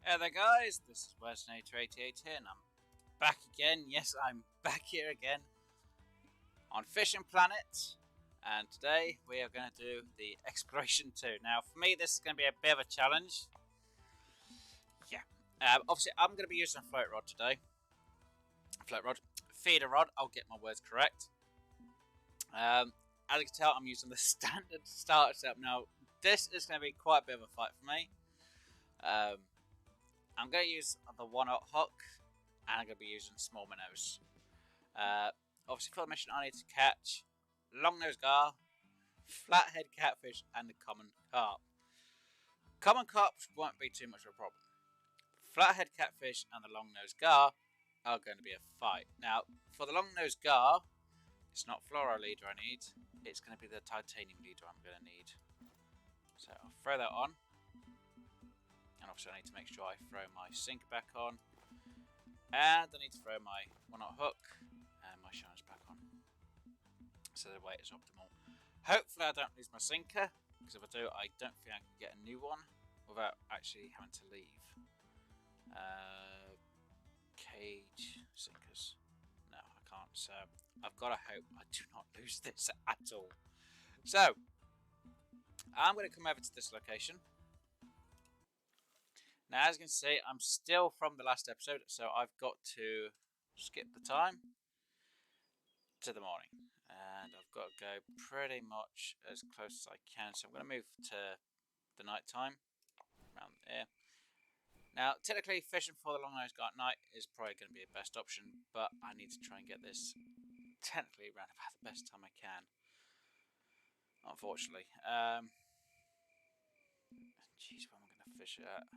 Hey there guys, this is Westnator88 here and I'm back again. Yes, I'm back here again on Fishing Planet, and today we are going to do the Exploration 2. Now for me this is going to be a bit of a challenge. Yeah, obviously I'm going to be using a float rod today. Float rod, feeder rod, I'll get my words correct. As you can tell I'm using the standard starter setup. Now this is going to be quite a bit of a fight for me. I'm going to use the 1/0 hook, and I'm going to be using small minnows. Obviously, for the mission, I need to catch long-nosed gar, flathead catfish, and the common carp. Common carps won't be too much of a problem. Flathead catfish and the long-nosed gar are going to be a fight. Now, for the long-nosed gar, it's not fluoro leader I need, it's going to be the titanium leader I'm going to need. So I'll throw that on. And obviously I need to make sure I throw my sinker back on. And I need to throw my 1/0 hook and my shiners back on. So the weight is optimal. Hopefully I don't lose my sinker, because if I do, I don't think I can get a new one without actually having to leave. Cage sinkers. No, I can't. So I've got to hope I do not lose this at all. So I'm going to come over to this location. Now, as you can see, I'm still from the last episode, so I've got to skip the time to the morning. And I've got to go pretty much as close as I can. So I'm going to move to the night time, around there. Now, technically, fishing for the long-nosed gar at night is probably going to be the best option, but I need to try and get this technically around about the best time I can. Unfortunately. Jeez, where am I going to fish it at?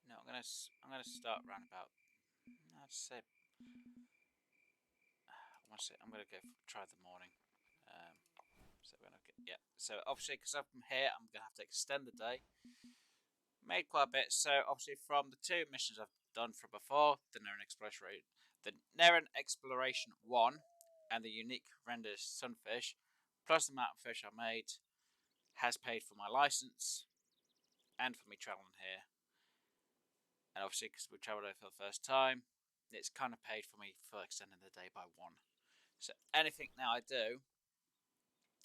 No, I'm gonna start round about. I'd say. I'm gonna go try the morning. So we're gonna get So obviously, because I'm here, I'm gonna have to extend the day. Made quite a bit. So obviously, from the two missions I've done from before, the Neherrin Exploration 1, and the unique renders sunfish, plus the amount of fish I made, has paid for my license and for me traveling here. And obviously, because we travelled here for the first time, it's kind of paid for me for extending the day by 1. So anything now I do,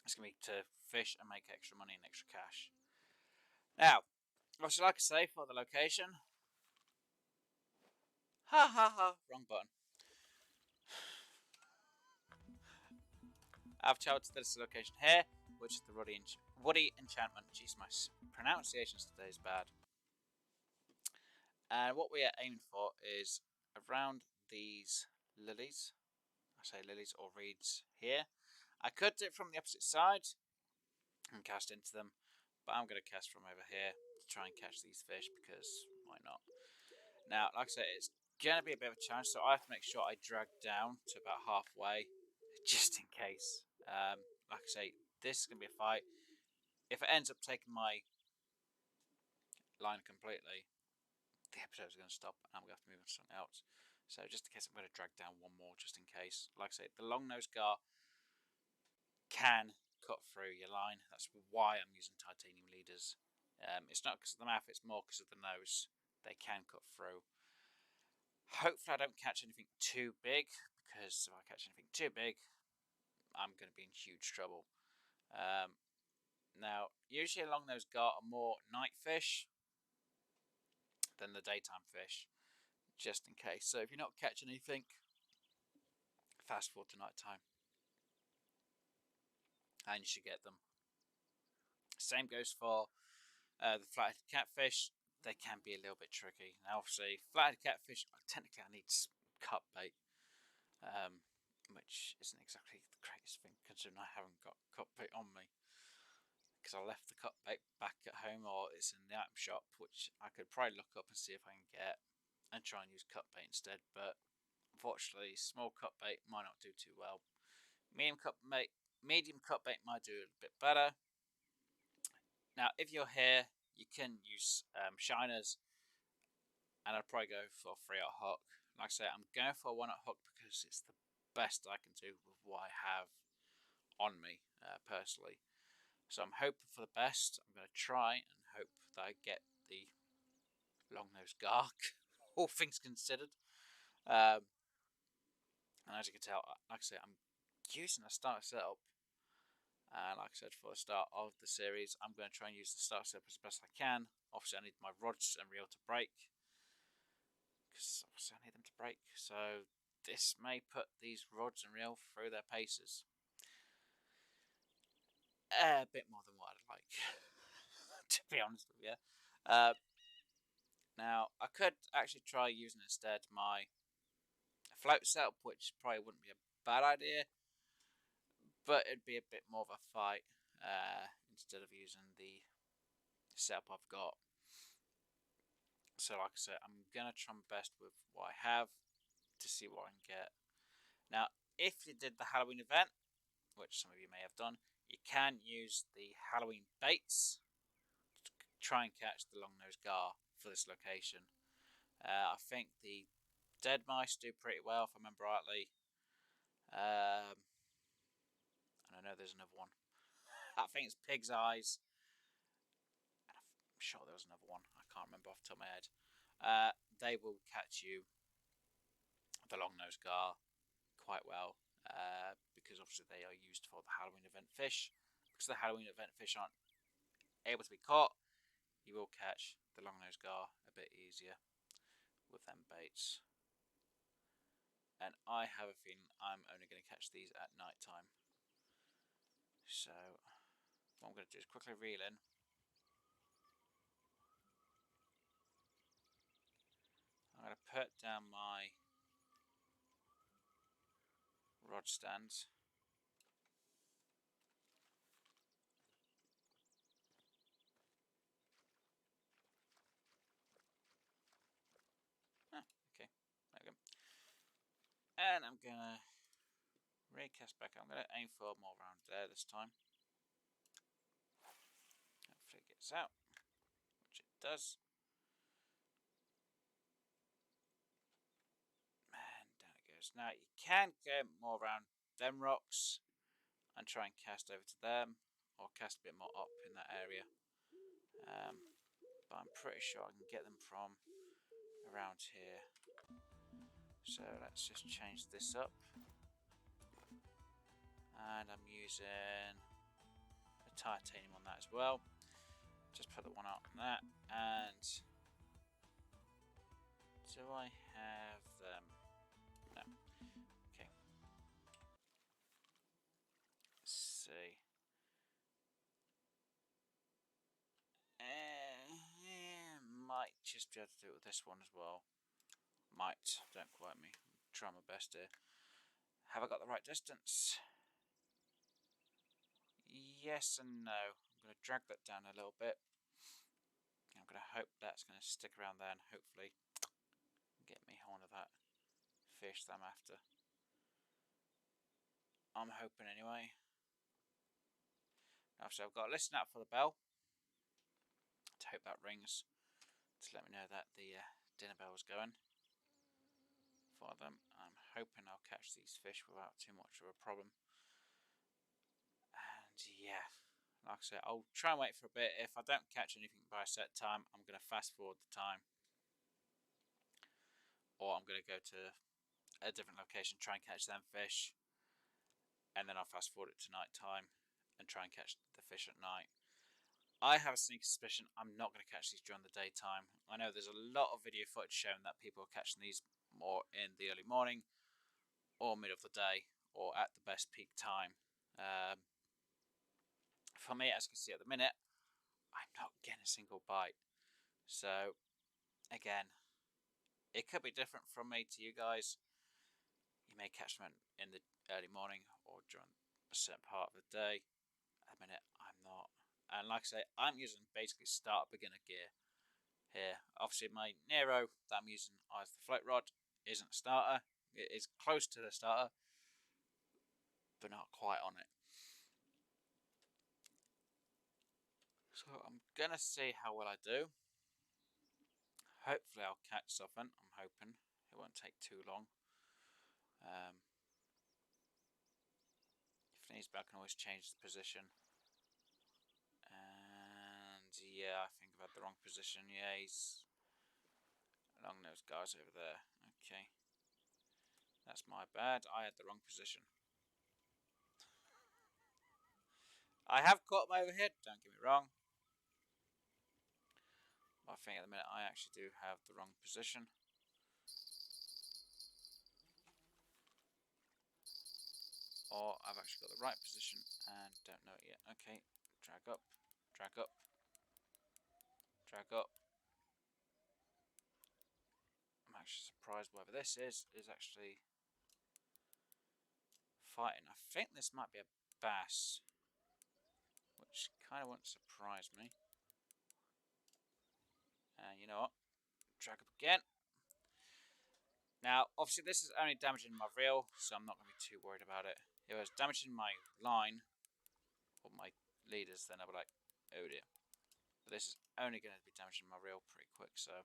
it's going to be to fish and make extra money and extra cash. Now, obviously, like I say, for the location, wrong button. I've travelled to this location here, which is the Woody Enchantment. Jeez, my pronunciations today is bad. And what we are aiming for is around these lilies. I say lilies or reeds here. I could do it from the opposite side and cast into them, but I'm going to cast from over here to try and catch these fish, because why not? Now, like I said, it's going to be a bit of a challenge, so I have to make sure I drag down to about halfway, just in case. Like I say, this is going to be a fight. If it ends up taking my line completely, the episode is going to stop and I'm going to have to move on to something else. So just in case, I'm going to drag down one more just in case. Like I say, the long-nosed gar can cut through your line. That's why I'm using titanium leaders. It's not because of the mouth, it's more because of the nose. They can cut through. Hopefully I don't catch anything too big, because if I catch anything too big, I'm going to be in huge trouble. Now, usually long-nosed gar are more night fish than the daytime fish, just in case. So if you're not catching anything, fast forward to night time, and you should get them. Same goes for the flathead catfish. They can be a little bit tricky. Now, obviously, flathead catfish, technically I need cut bait, which isn't exactly the greatest thing, considering I haven't got cut bait on me, because I left the cut bait back at home, or it's in the item shop, which I could probably look up and see if I can get, and try and use cut bait instead. But unfortunately, small cut bait might not do too well. Medium cut bait might do a bit better. Now, if you're here, you can use shiners, and I'd probably go for a 3/0 hook. Like I say, I'm going for a 1/0 hook because it's the best I can do with what I have on me, personally. So I'm hoping for the best. I'm going to try and hope that I get the long-nosed gark, all things considered. And as you can tell, like I say, I'm using a starter setup. And like I said, for the start of the series, I'm going to try and use the starter setup as best I can. Obviously, I need my rods and reel to break, because obviously I need them to break. So this may put these rods and reel through their paces a bit more than what I'd like, to be honest with you. Now, I could actually try using instead my float setup, which probably wouldn't be a bad idea, but it'd be a bit more of a fight instead of using the setup I've got. So, like I said, I'm going to try my best with what I have to see what I can get. Now, if you did the Halloween event, which some of you may have done, you can use the Halloween baits to try and catch the long-nosed gar for this location. I think the dead mice do pretty well, if I remember rightly. And I know there's another one. I think it's pig's eyes. And I'm sure there was another one. I can't remember off the top of my head. They will catch you the long-nosed gar quite well, because obviously they are used for the Halloween event fish. Because the Halloween event fish aren't able to be caught, you will catch the long-nosed gar a bit easier with them baits. And I have a feeling I'm only going to catch these at night time. So what I'm going to do is quickly reel in. I'm going to put down my rod stands. Okay, there we go. And I'm going to recast back. I'm going to aim for more around there this time. Hopefully it gets out, which it does. And down it goes. Now you can get more around them rocks and try and cast over to them, or cast a bit more up in that area. But I'm pretty sure I can get them from around here. So let's just change this up. And I'm using a titanium on that as well. Just put the one out on that. And do I have them? No. Okay. Let's see. Might just be able to do it with this one as well. Might. Don't quote me. Try my best here. Have I got the right distance? Yes and no. I'm going to drag that down a little bit. I'm going to hope that's going to stick around there and hopefully get me one of that fish that I'm after. I'm hoping anyway. Obviously, I've got to listen out for the bell to hope that rings to let me know that the dinner bell is going for them. I'm hoping I'll catch these fish without too much of a problem. And yeah, like I said, I'll try and wait for a bit. If I don't catch anything by a set time, I'm going to fast forward the time, or I'm going to go to a different location, try and catch them fish, and then I'll fast forward it to night time and try and catch the fish at night. I have a sneaky suspicion I'm not going to catch these during the daytime. I know there's a lot of video footage showing that people are catching these more in the early morning or mid of the day or at the best peak time. For me, as you can see at the minute, I'm not getting a single bite. So, again, it could be different from me to you guys. You may catch them in the early morning or during a certain part of the day. At the minute, I'm not. And like I say, I'm using basically start beginner gear here. Obviously, my Nero that I'm using as the float rod isn't a starter. It is close to the starter, but not quite on it. So I'm gonna see how well I do. Hopefully, I'll catch something. I'm hoping it won't take too long. If it needs be, I can always change the position. And yeah, I think I've had the wrong position. Yeah, he's Long nose guys over there. Okay. That's my bad. I had the wrong position. I have caught my overhead, don't get me wrong. I think at the minute I actually do have the wrong position. Or I've actually got the right position and don't know it yet. Okay, drag up, drag up, drag up. I'm actually surprised whatever this is actually fighting. I think this might be a bass, which kind of wouldn't surprise me. You know what? Drag up again. Now, obviously this is only damaging my reel, so I'm not going to be too worried about it. If it was damaging my line, or my leaders, then I'd be like, oh dear. But this is only going to be damaging my reel pretty quick, so...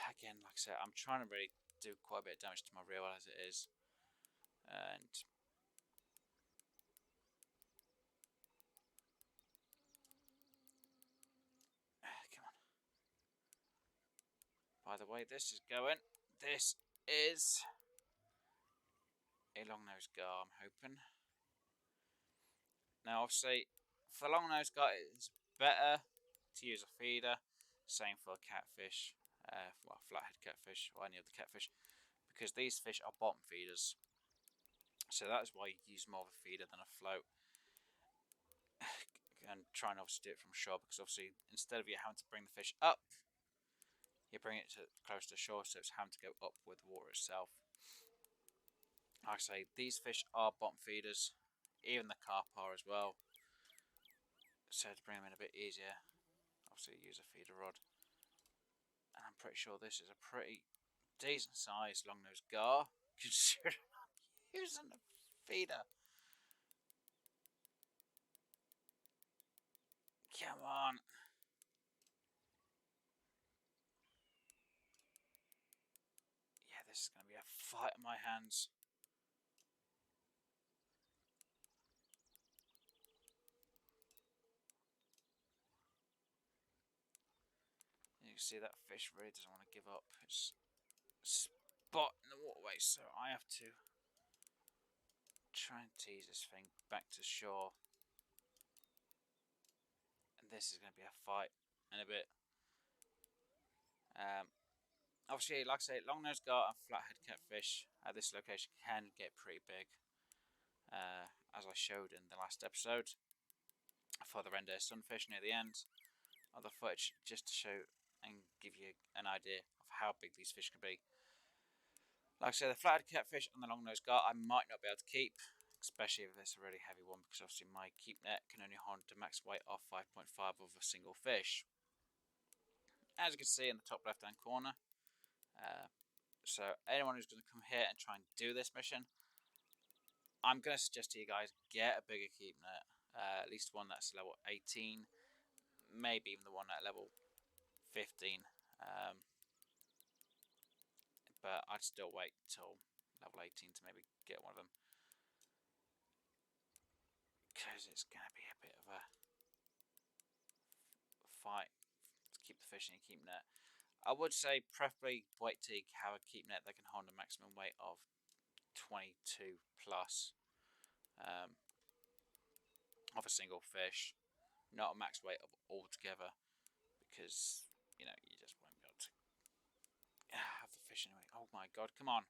Again, like I said, I'm trying to really do quite a bit of damage to my reel as it is. And... come on. By the way, this is going. This is a long-nosed gar, I'm hoping. Now, obviously, for long-nosed gar, it's better to use a feeder. Same for catfish, well, flathead catfish, or any other catfish, because these fish are bottom feeders. So that is why you use more of a feeder than a float. And try and obviously do it from shore, because obviously, instead of you having to bring the fish up, you bring it close to shore, so it's having to go up with the water itself. Like I say, these fish are bottom feeders, even the carp are as well. So to bring them in a bit easier, obviously use a feeder rod. And I'm pretty sure this is a pretty decent sized long-nosed gar, considering I'm using a feeder. Come on. Yeah, this is going to be a fight on my hands. You can see that fish really doesn't want to give up its spot in the waterways, so I have to try and tease this thing back to shore. And this is going to be a fight in a bit. Obviously, like I say, long-nosed gar and flathead catfish at this location can get pretty big, as I showed in the last episode for the reindeer sunfish near the end of the footage, just to show and give you an idea of how big these fish can be. Like I say, the flathead catfish and the long-nosed gar I might not be able to keep, especially if it's a really heavy one, because obviously my keep net can only hold a max weight of 5.5 of a single fish. As you can see in the top left hand corner, so anyone who's going to come here and try and do this mission, I'm going to suggest to you guys, get a bigger keep net, at least one that's level 18, maybe even the one at level 15, but I'd still wait till level 18 to maybe get one of them, because it's going to be a bit of a fight to keep the fish in your keep net. I would say preferably wait till you have a keep net that can hold a maximum weight of 22 plus of a single fish, not a max weight of all together, because you know you just won't be able to have the fish anyway. Oh my god, come on.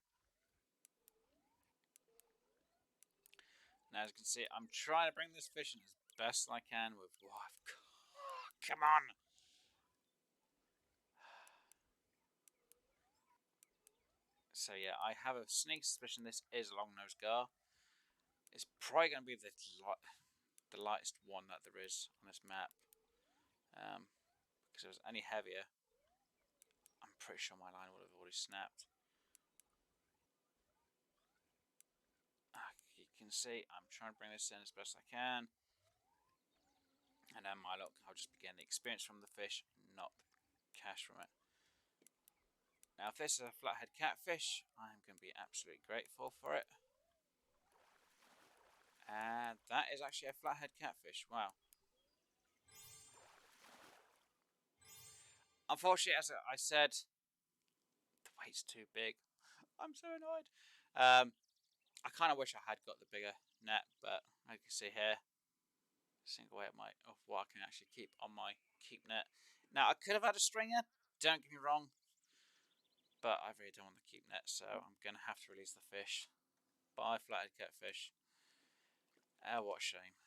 Now, as you can see, I'm trying to bring this fish in as best I can with what I've got. Come on. So yeah, I have a sneaky suspicion this is a long-nosed gar. It's probably going to be the lightest one that there is on this map. Because if it was any heavier, I'm pretty sure my line would have already snapped. You can see I'm trying to bring this in as best I can. And then my luck, I'll just be getting the experience from the fish, not the cash from it. Now, if this is a flathead catfish, I'm going to be absolutely grateful for it. And that is actually a flathead catfish. Wow. Unfortunately, as I said, the weight's too big. I'm so annoyed. I kind of wish I had got the bigger net, but like you can see here, single weight of what I can actually keep on my keep net. Now I could have had a stringer, don't get me wrong, but I really don't want the keep net, so I'm going to have to release the fish. Bye, Flathead Catfish. What a shame.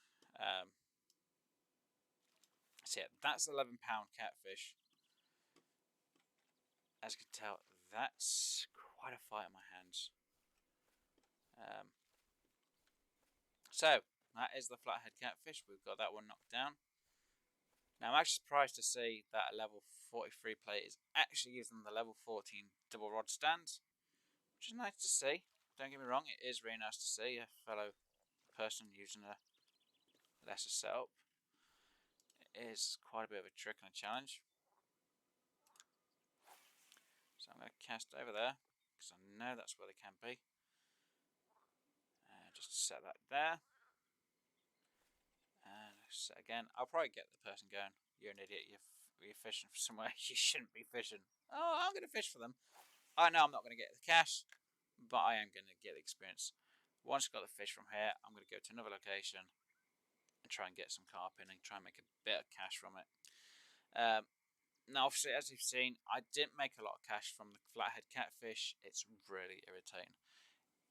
So yeah, that's 11-pound catfish. As you can tell, that's quite a fight in my hands. So that is the Flathead Catfish. We've got that one knocked down. Now I'm actually surprised to see that a level 43 plate is actually using the level 14 double rod stands, which is nice to see. Don't get me wrong, it is really nice to see a fellow person using a lesser setup. It is quite a bit of a trick and a challenge. So I'm going to cast over there, because I know that's where they can be. Just to set that there. And set again. I'll probably get the person going, you're an idiot, you're fishing for somewhere you shouldn't be fishing. Oh, I'm going to fish for them. I know I'm not going to get the cash, but I am going to get the experience. Once I've got the fish from here, I'm going to go to another location and try and get some carp in and try and make a bit of cash from it. Now, obviously, as you've seen, I didn't make a lot of cash from the Flathead Catfish. It's really irritating.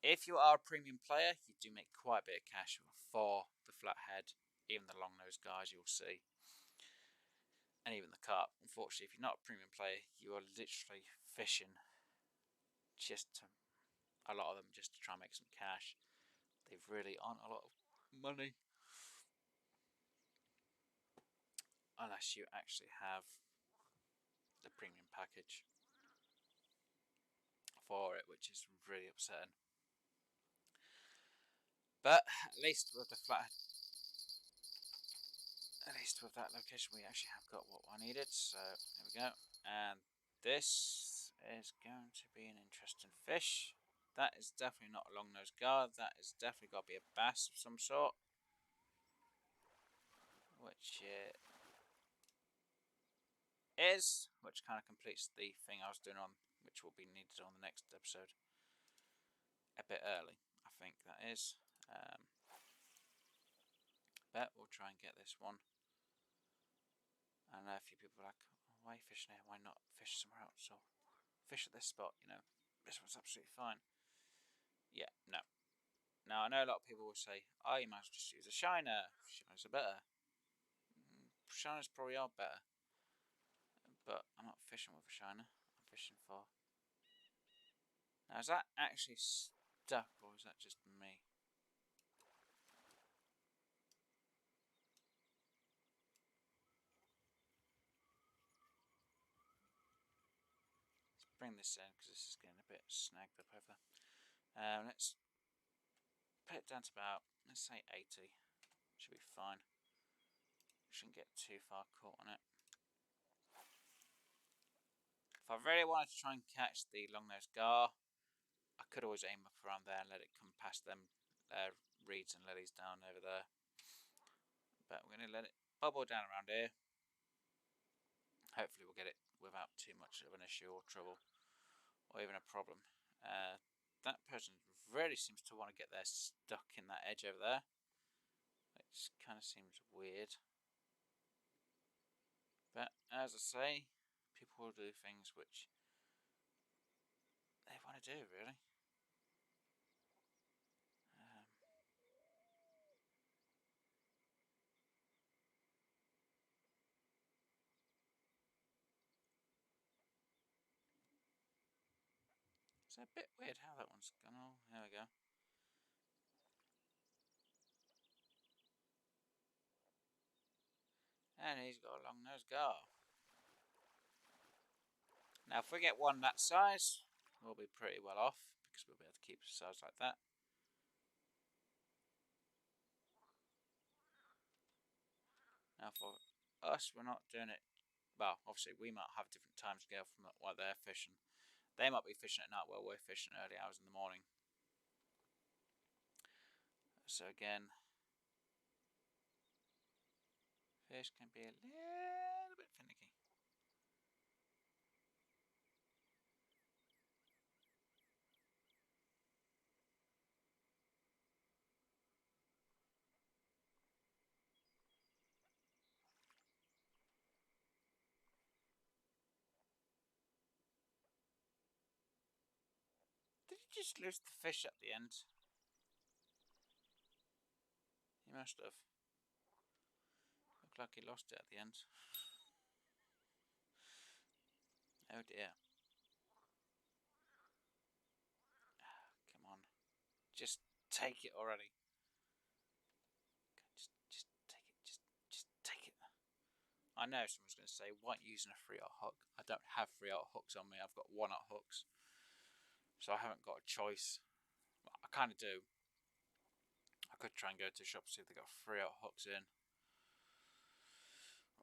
If you are a premium player, you do make quite a bit of cash for the Flathead, even the long-nosed guys you'll see, and even the carp. Unfortunately, if you're not a premium player, you are literally fishing just to, a lot of them just to try and make some cash. They really aren't a lot of money unless you actually have the premium package for it, which is really upsetting. But at least with the Flathead, at least with that location, we actually have got what I needed. So there we go. And this is going to be an interesting fish. That is definitely not a long-nosed gar. That is definitely got to be a bass of some sort, which it is, which kind of completes the thing I was doing on, which will be needed on the next episode. A bit early, I think that is. But we'll try and get this one. I know a few people are like, oh, why are you fishing here? Why not fish somewhere else? Or fish at this spot, you know. This one's absolutely fine. Yeah, no. Now, I know a lot of people will say, oh, you might as well just use a shiner. Shiners are better. Shiners probably are better. But I'm not fishing with a shiner. I'm fishing for... Now, is that actually stuck, or is that just me? Let's bring this in, because this is getting a bit snagged up over. Let's put it down to about, let's say 80. Should be fine. Shouldn't get too far caught on it. If I really wanted to try and catch the long-nosed gar, I could always aim up around there and let it come past them reeds and lilies down over there. But we're going to let it bubble down around here. Hopefully we'll get it without too much of an issue or trouble, or even a problem. That person really seems to want to get there stuck in that edge over there, which kind of seems weird. But as I say, people will do things which they want to do, really. It's a bit weird how that one's gone. Oh, there we go. And he's got a long-nosed gar. Now, if we get one that size, we'll be pretty well off, because we'll be able to keep a size like that. Now, for us, we're not doing it. Well, obviously, we might have different time scale from what they're fishing. They might be fishing at night while we're fishing early hours in the morning. So again, fish can be a little bit finicky. just lose the fish at the end? He must have. Looked like he lost it at the end. Oh dear. Come on. Just take it already. Just take it. Just take it. I know someone's going to say, why aren't you using a 3/0 hook? I don't have 3/0 hooks on me. I've got 1/0 hooks. So I haven't got a choice. Well, I kind of do. I could try and go to a shop and see if they got 3/0 hooks in.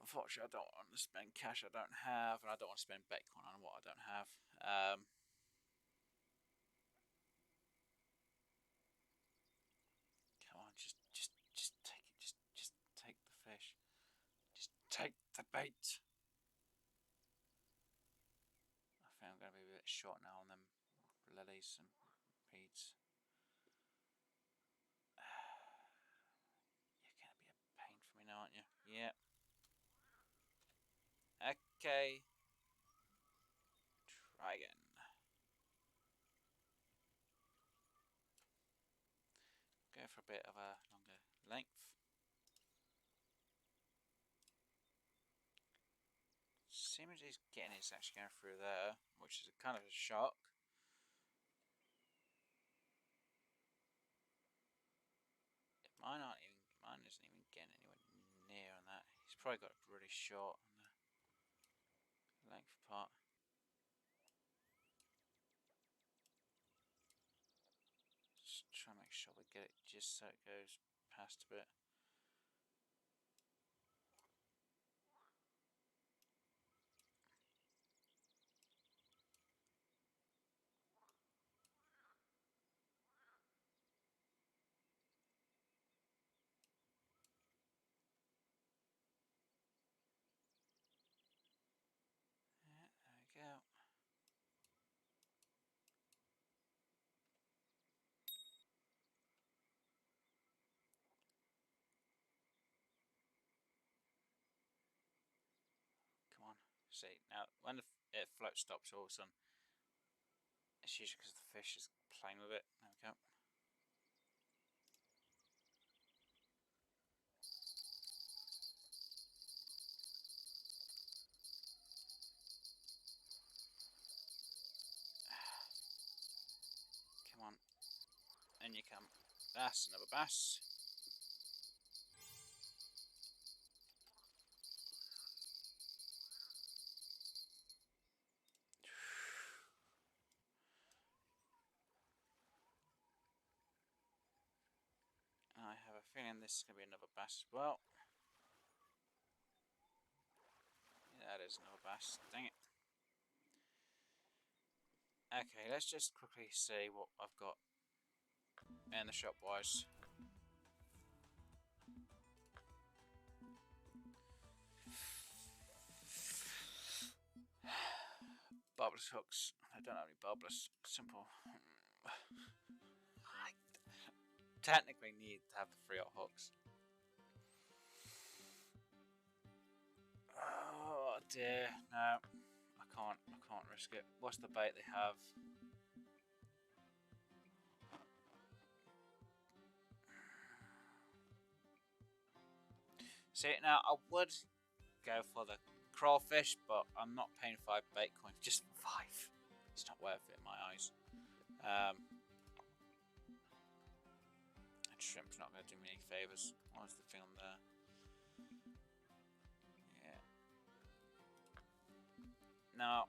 Unfortunately, I don't want to spend cash I don't have, and I don't want to spend Bitcoin on what I don't have. Come on, just take it. Just take the fish. Just take the bait. I think I'm going to be a bit short now on them lilies and reeds. You're going to be a pain for me now, aren't you? Yeah. Okay. Try again. Go for a bit of a longer length. Seems he's getting it, actually going through there, which is a kind of a shock. Mine isn't even getting anywhere near on that. He's probably got really short on the length part. Just try and make sure we get it just so it goes past a bit. Yeah, there we go. Come on. See, now when it float stops all of a sudden, it's usually because the fish is playing with it. There we go. Come on. In you come. That's another bass. I have a feeling this is going to be another bass as well. Yeah, that is another bass. Dang it. Okay, let's just quickly see what I've got in the shop wise. Barbless hooks. I don't have any barbless. Simple. I technically need to have the 3/0 hooks. Oh dear, no, I can't risk it. What's the bait they have? See, now I would go for the crawfish, but I'm not paying 5 Bitcoin just for 5. It's not worth it in my eyes. And shrimp's not going to do me any favours. What's the film there? Yeah. Now,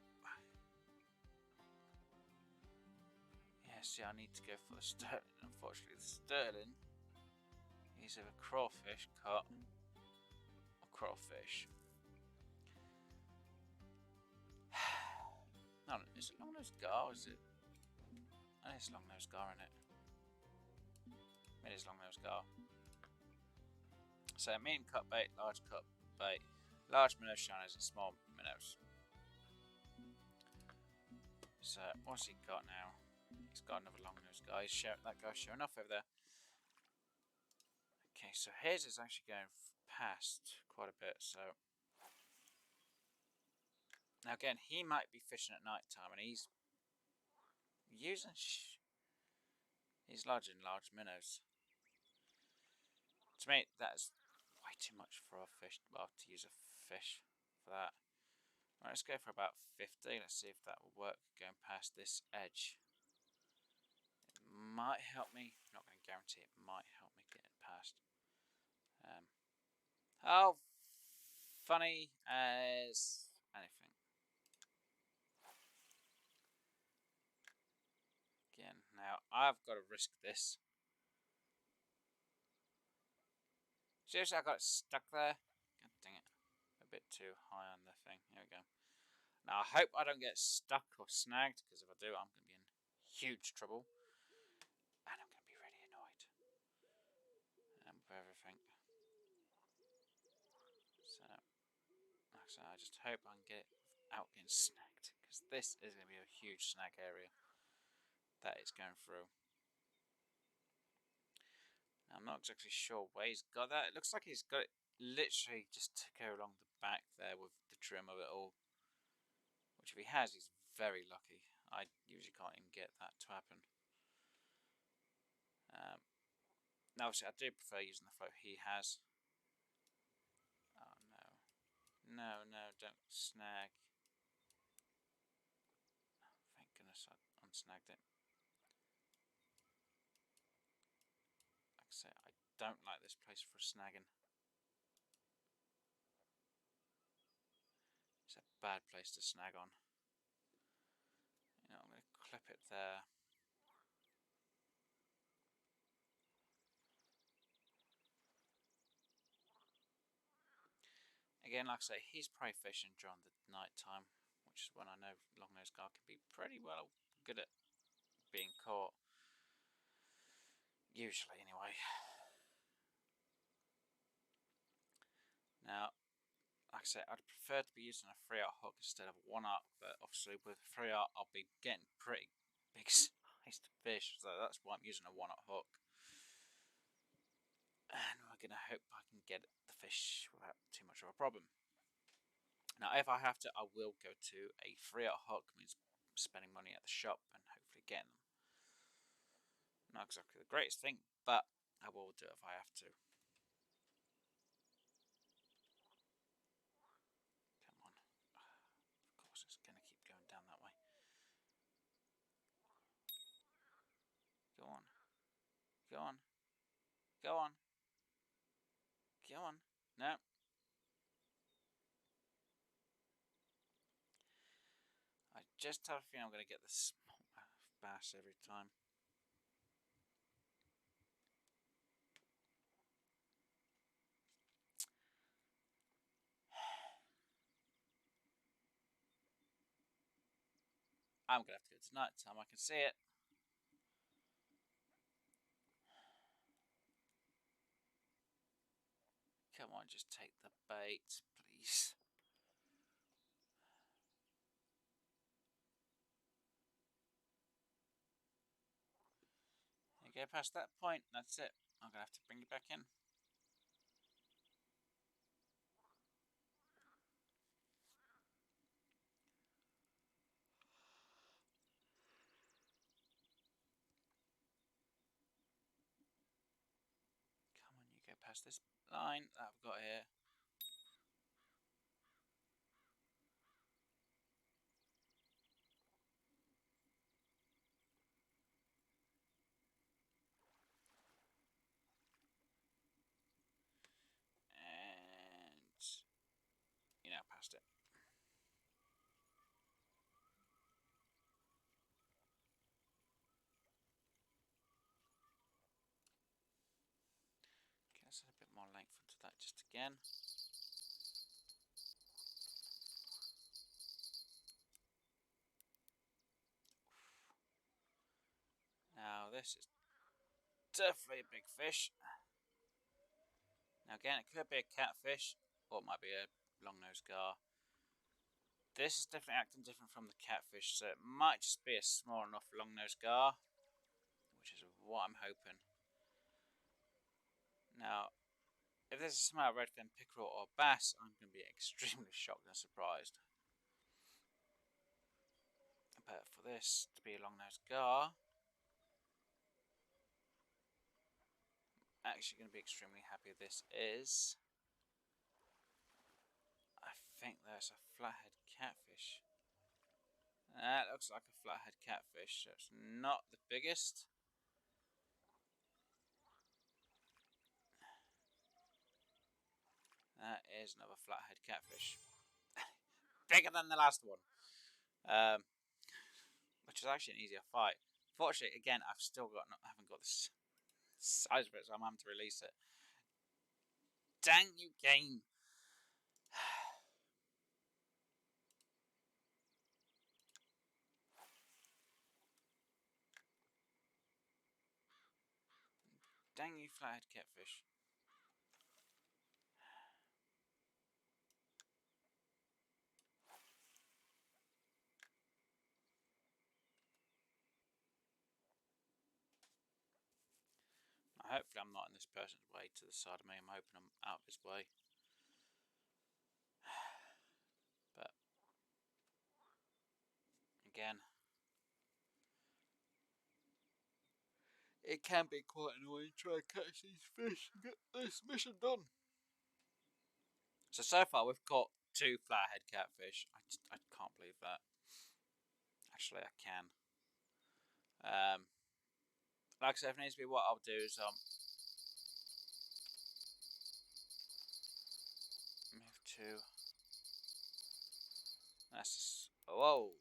yeah, see, I need to go for the sterling. Unfortunately, the sterling is of a crawfish cut or crawfish. No, is it long-nosed gar? Is it? I think it's long-nosed gar, isn't it? It is long-nosed gar. So medium cut bait, large cut bait, large minnow shiners and small minnows. So what's he got now? He's got another long-nosed gar. That guy's showing off over there. Okay, so his is actually going past quite a bit. So now again, he might be fishing at night time, and he's using These large minnows. To me, that is way too much for a fish. Well, to use a fish for that. Right, let's go for about 50. Let's see if that will work. Going past this edge. It might help me. I'm not going to guarantee it might help me get it past. How funny as anything. Again, now I've got to risk this. Seriously, I got it stuck there. God dang it. A bit too high on the thing. Here we go. Now I hope I don't get stuck or snagged, because if I do, I'm going to be in huge trouble. And I'm going to be really annoyed. With everything. So, like I said, I just hope I can get it without getting snagged, because this is going to be a huge snag area that it's going through. Now, I'm not exactly sure where he's got that. It looks like he's got it literally just to go along the back there with the trim of it all. Which if he has, he's very lucky. I usually can't even get that to happen. Now, obviously, I do prefer using the float he has. Oh, no. No, no, don't snag. Oh, thank goodness I unsnagged it. Like I say, I don't like this place for snagging. It's a bad place to snag on. You know, I'm going to clip it there. Again, like I say, he's probably fishing during the night time, which is when I know long-nosed gar can be pretty well good at being caught. Usually, anyway. Now, like I say, I'd prefer to be using a 3/0 hook instead of a 1/0, but obviously with a 3/0 I'll be getting pretty big sized fish, so that's why I'm using a 1/0 hook. And we're going to hope I can get the fish without too much of a problem. Now, if I have to, I will go to a 3/0 hook, means spending money at the shop and hopefully getting them. Not exactly the greatest thing, but I will do it if I have to. Come on. Of course, it's going to keep going down that way. Go on. Go on. Go on. Go on. No. I just have a feeling I'm going to get the small bass every time. I'm going to have to go to night time. I can see it. Come on, just take the bait, please. You go past that point, that's it. I'm going to have to bring you back in. Come on, you go past this line that I've got here. And you know, past it. Okay, let's add a bit more length into that just again. Now this is definitely a big fish. Now again, it could be a catfish, or it might be a long-nosed gar. This is definitely acting different from the catfish, so it might just be a small enough long-nosed gar, which is what I'm hoping. Now, if this is somehow redfin pickerel or bass, I'm going to be extremely shocked and surprised. But for this to be a long-nosed gar, actually going to be extremely happy with this is, I think that's a flathead catfish. That looks like a flathead catfish, so it's not the biggest. That is another flathead catfish. Bigger than the last one. Which is actually an easier fight. Fortunately, again, I haven't got the size of it, so I'm having to release it. Dang you, game! Dang you, flathead catfish. Hopefully I'm not in this person's way to the side of me. I'm hoping I'm out of his way. But, again, it can be quite annoying trying to catch these fish and get this mission done. So far we've caught 2 flathead catfish. I can't believe that. Actually, I can. Like I said, if it needs to be, what I'll do is move to. That's whoa.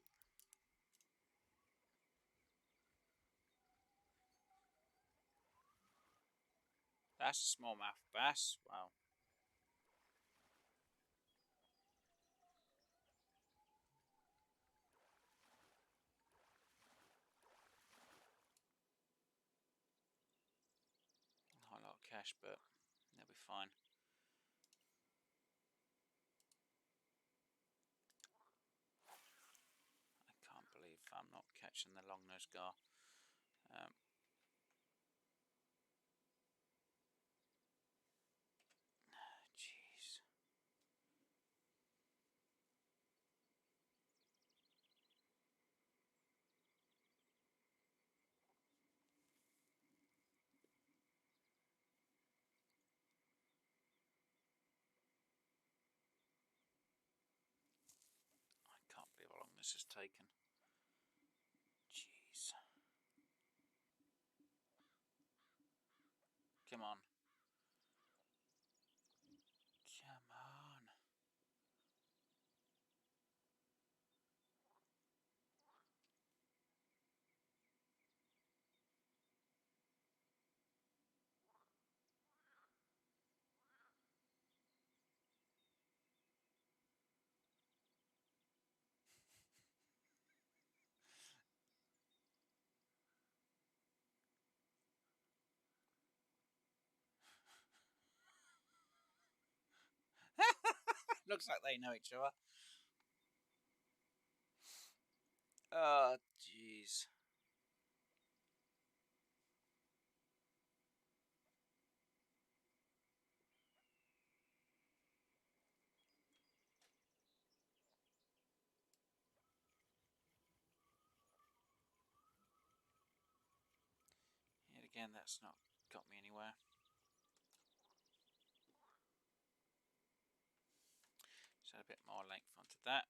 That's a smallmouth bass. Wow. Not a lot of cash, but they'll be fine. I can't believe I'm not catching the long-nosed gar. Jeez. I can't believe how long this has taken. Jeez. Come on. Come on. Looks like they know each other. Oh, jeez. Yet again, that's not got me anywhere. Just add a bit more length onto that.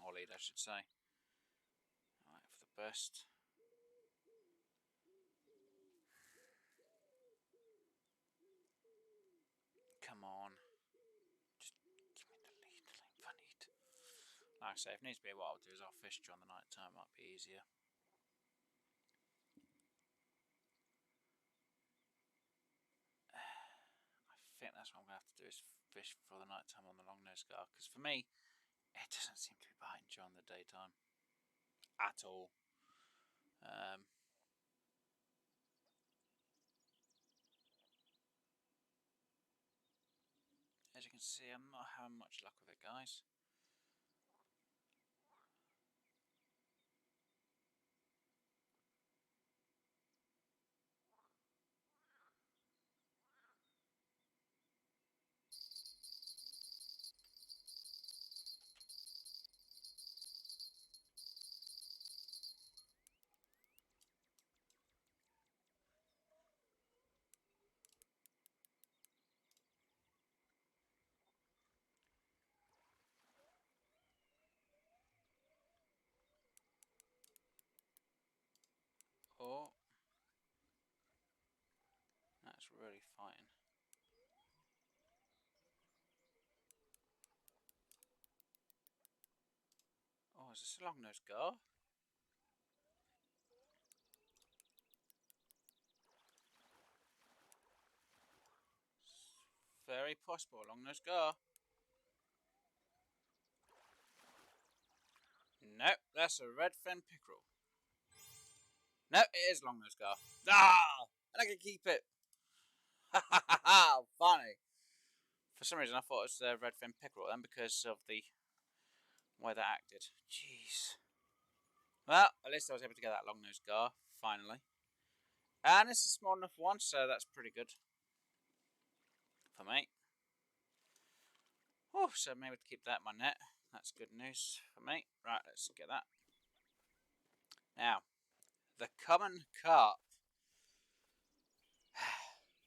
Or lead, I should say. Alright, for the burst. Come on. Just give me the lead length I need. Like I say, if it needs to be, what I'll do is I'll fish during the night time, might be easier. I think that's what I'm going to have to do is fish for the night time on the long-nosed gar, because for me, it doesn't seem to be biting during the daytime at all. As you can see, I'm not having much luck with it, guys. Oh, that's really fighting. Oh, is this a long-nosed gar? Very possible, long-nosed gar. Nope, that's a Redfin Pickerel. No, it is long-nosed gar. Ah! And I can keep it. Ha ha ha ha! Funny. For some reason, I thought it was the Redfin Pickerel then because of the way they acted. Jeez. Well, at least I was able to get that long-nosed gar, finally. And it's a small enough one, so that's pretty good for me. Oh, so I'm able to keep that in my net. That's good news for me. Right, let's get that. Now, the common carp.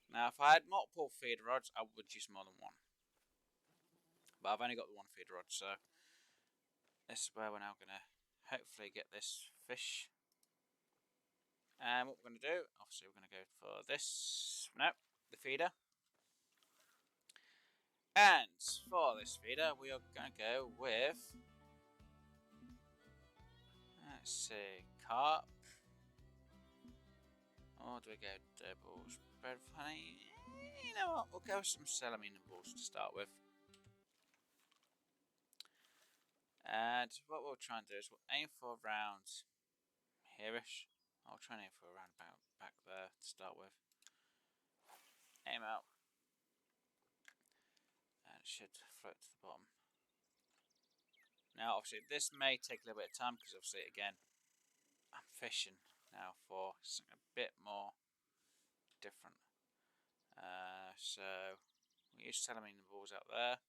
Now, if I had multiple feeder rods, I would use more than one. But I've only got the one feeder rod, so this is where we're now going to hopefully get this fish. And what we're going to do, obviously we're going to go for this, no, the feeder. And for this feeder, we are going to go with, let's see, carp. Or do we go doubles? Bread of honey? You know what, we'll go with some salamina balls to start with. And what we'll try and do is we'll aim for around here-ish. I'll try and aim for around about back there to start with. Aim out. And it should float to the bottom. Now, obviously, this may take a little bit of time because, obviously, again, I'm fishing now for something a bit more different. So, we use salamina balls out there.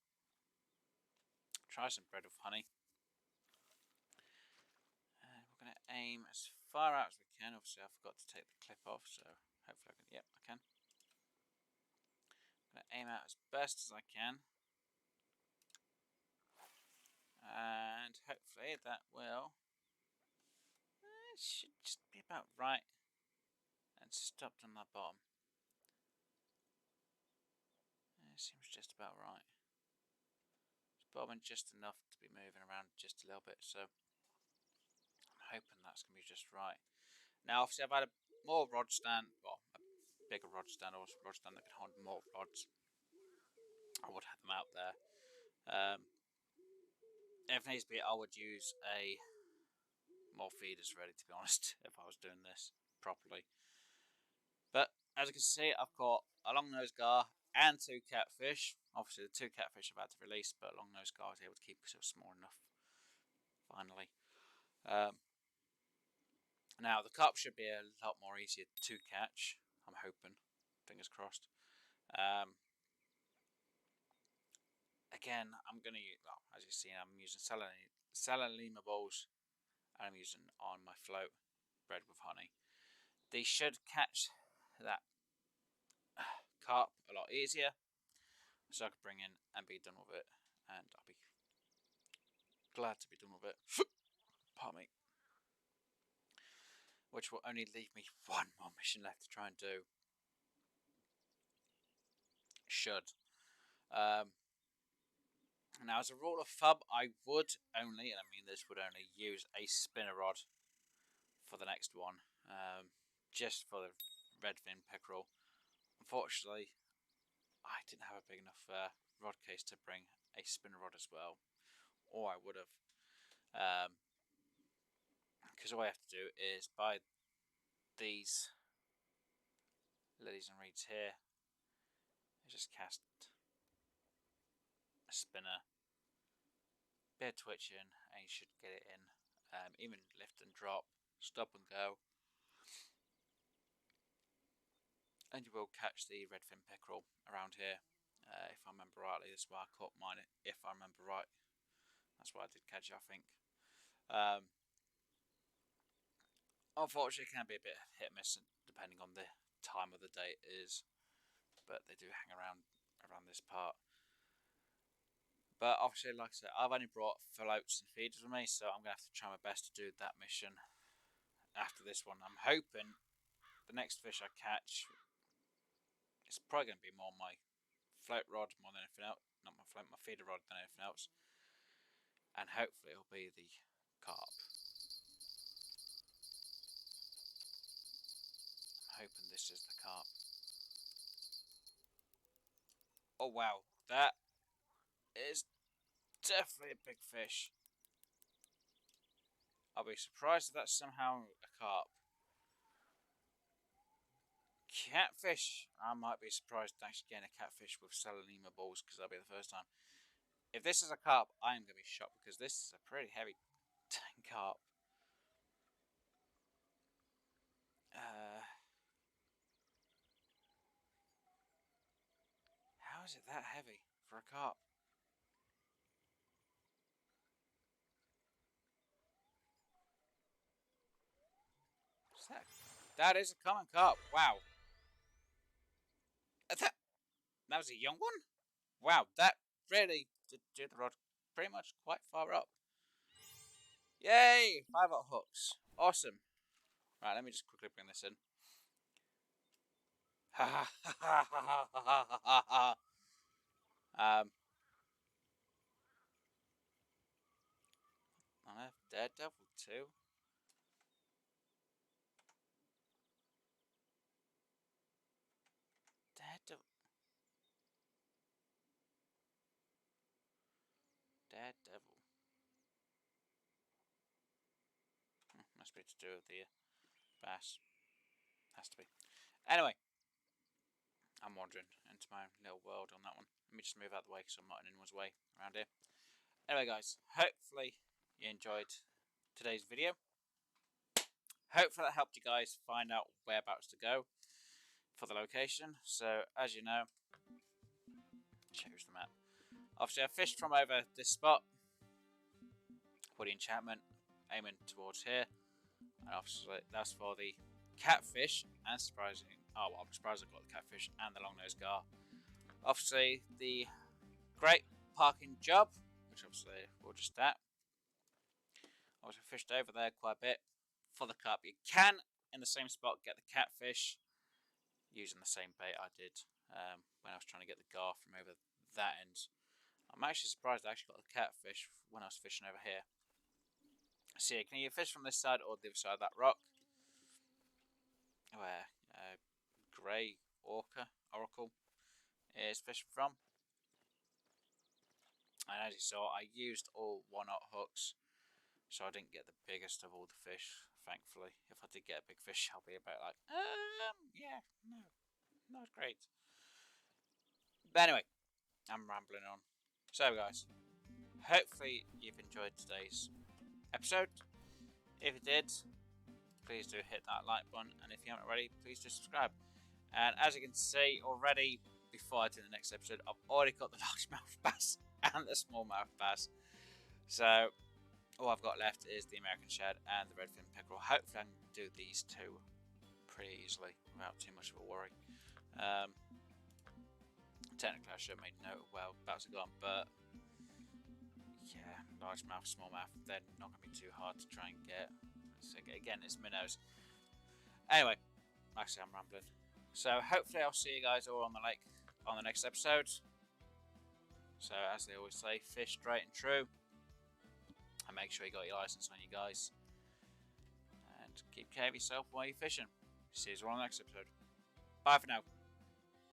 Try some bread with honey. And we're going to aim as far out as we can. Obviously, I forgot to take the clip off, so hopefully I can. Yep, I can. I'm going to aim out as best as I can. And hopefully that will. It should just be about right. And stopped on that bottom. It seems just about right. It's bobbing just enough to be moving around just a little bit, so I'm hoping that's going to be just right. Now, obviously, I've had a more rod stand, well, a bigger rod stand, or a rod stand that can hold more rods. I would have them out there. If needs be, I would use more feeders ready, to be honest, if I was doing this properly. But as you can see, I've got a long-nosed gar and 2 catfish. Obviously, the 2 catfish I've had to release, but a long-nosed gar I was able to keep because it was small enough. Finally. Now, the carp should be a lot more easier to catch. I'm hoping. Fingers crossed. Again, I'm going to use, well, as you see, I'm using salamina balls, and I'm using on my float bread with honey. They should catch that carp a lot easier, so I could bring in and be done with it, and I'll be glad to be done with it. Pardon me. Which will only leave me one more mission left to try and do. Should. Now, as a rule of thumb, I would only, and I mean this, would only use a spinner rod for the next one, just for the Redfin Pickerel. Unfortunately, I didn't have a big enough rod case to bring a spinner rod as well, or I would have. Because all I have to do is buy these lilies and reeds here. I just cast a spinner, bit of twitching, and you should get it in. Even lift and drop, stop and go, and you will catch the Redfin Pickerel around here. If I remember rightly, this is where I caught mine. If I remember right, that's why I did catch it, I think. Unfortunately, it can be a bit hit and miss depending on the time of the day it is, but they do hang around this part. But obviously, like I said, I've only brought floats and feeders with me, so I'm going to have to try my best to do that mission after this one. I'm hoping the next fish I catch is probably going to be more my float rod more than anything else. Not my float, my feeder rod than anything else. And hopefully it'll be the carp. I'm hoping this is the carp. Oh wow, that is definitely a big fish. I'll be surprised if that's somehow a carp. Catfish. I might be surprised actually getting a catfish with selenium balls because that'll be the first time. If this is a carp, I am going to be shocked because this is a pretty heavy carp. How is it that heavy for a carp? What's that? That is a common carp. Wow. That was a young one? Wow, that really did the rod pretty much quite far up. Yay! 5-aught hooks. Awesome. Right, let me just quickly bring this in. Ha ha ha ha ha ha ha ha. I have Daredevil too. Daredevil. Daredevil. Must be to do with the bass. Has to be. Anyway, I'm wandering into my little world on that one. Let me just move out of the way because I'm not in anyone's way around here. Anyway, guys, hopefully you enjoyed today's video. Hopefully that helped you guys find out whereabouts to go for the location. So, as you know, here's the map. Obviously, I fished from over this spot, Woody Enchantment, aiming towards here. And obviously, that's for the catfish. And surprising, oh, well, I'm surprised I got the catfish and the long-nosed gar. Obviously, the great parking job, which obviously we'll just that. Obviously, fished over there quite a bit for the carp. You can, in the same spot, get the catfish using the same bait I did when I was trying to get the gar from over that end. I'm actually surprised I actually got the catfish when I was fishing over here. So yeah, can you fish from this side or the other side of that rock? Where Grey Oracle is fishing from. And as you saw, I used all 1-aught hooks, so I didn't get the biggest of all the fish, thankfully. If I did get a big fish, I'll be about like, yeah, no, not great. But anyway, I'm rambling on. So guys, hopefully you've enjoyed today's episode. If you did, please do hit that like button, and if you haven't already, please do subscribe. And as you can see already, before I do the next episode, I've already got the largemouth bass and the smallmouth bass. So all I've got left is the American shad and the Redfin Pickerel. Hopefully I can do these two pretty easily without too much of a worry. Technically I should have made note of whereabouts are gone, but yeah, largemouth, smallmouth, they're not going to be too hard to try and get. So again, it's minnows. Anyway, like I say, I'm rambling. So hopefully I'll see you guys all on the lake on the next episode. So as they always say, fish straight and true. And make sure you got your license on you guys. And keep care of yourself while you're fishing. See you all on the next episode. Bye for now.